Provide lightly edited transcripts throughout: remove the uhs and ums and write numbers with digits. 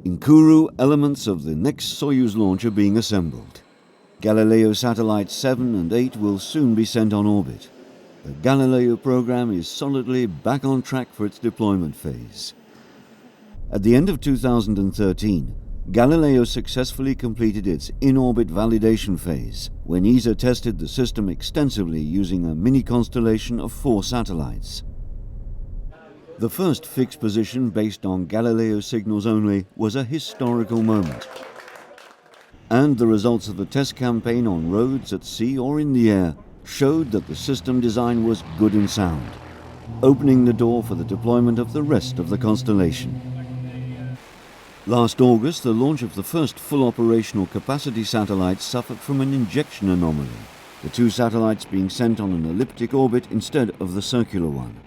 In Kourou, elements of the next Soyuz launch are being assembled. Galileo satellites 7 and 8 will soon be sent on orbit. The Galileo program is solidly back on track for its deployment phase. At the end of 2013, Galileo successfully completed its in-orbit validation phase, when ESA tested the system extensively using a mini-constellation of 4 satellites. The first fixed position based on Galileo signals only was a historical moment. And the results of the test campaign on roads, at sea or in the air showed that the system design was good and sound, opening the door for the deployment of the rest of the constellation. Last August, the launch of the first full operational capacity satellite suffered from an injection anomaly, the 2 satellites being sent on an elliptic orbit instead of the circular one.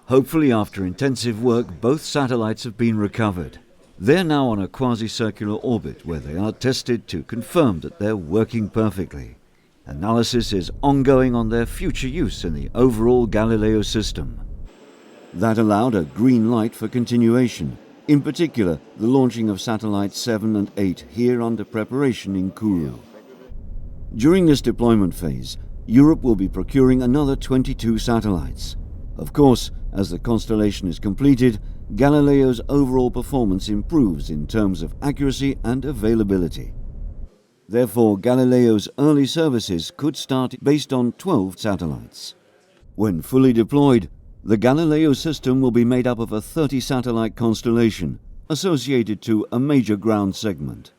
Hopefully, after intensive work, both satellites have been recovered. They're now on a quasi-circular orbit where they are tested to confirm that they're working perfectly. Analysis is ongoing on their future use in the overall Galileo system. That allowed a green light for continuation, in particular the launching of satellites 7 and 8 here under preparation in Kourou. During this deployment phase, Europe will be procuring another 22 satellites. Of course, as the constellation is completed, Galileo's overall performance improves in terms of accuracy and availability. Therefore, Galileo's early services could start based on 12 satellites. When fully deployed, the Galileo system will be made up of a 30-satellite constellation associated to a major ground segment.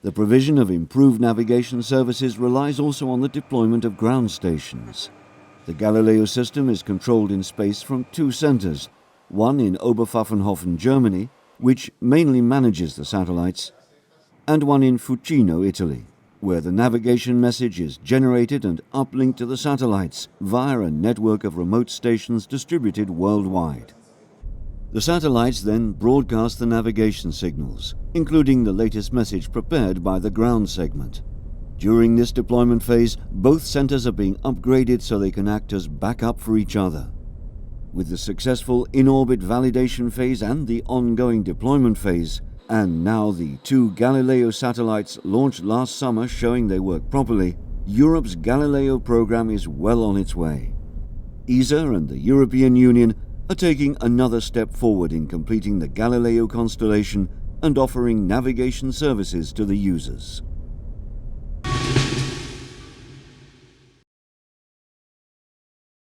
The provision of improved navigation services relies also on the deployment of ground stations. The Galileo system is controlled in space from 2 centers, one in Oberpfaffenhofen, Germany, which mainly manages the satellites, and one in Fucino, Italy, where the navigation message is generated and uplinked to the satellites via a network of remote stations distributed worldwide. The satellites then broadcast the navigation signals, including the latest message prepared by the ground segment. During this deployment phase, both centers are being upgraded so they can act as backup for each other. With the successful in-orbit validation phase and the ongoing deployment phase, and now the 2 Galileo satellites launched last summer showing they work properly, Europe's Galileo program is well on its way. ESA and the European Union are taking another step forward in completing the Galileo constellation and offering navigation services to the users.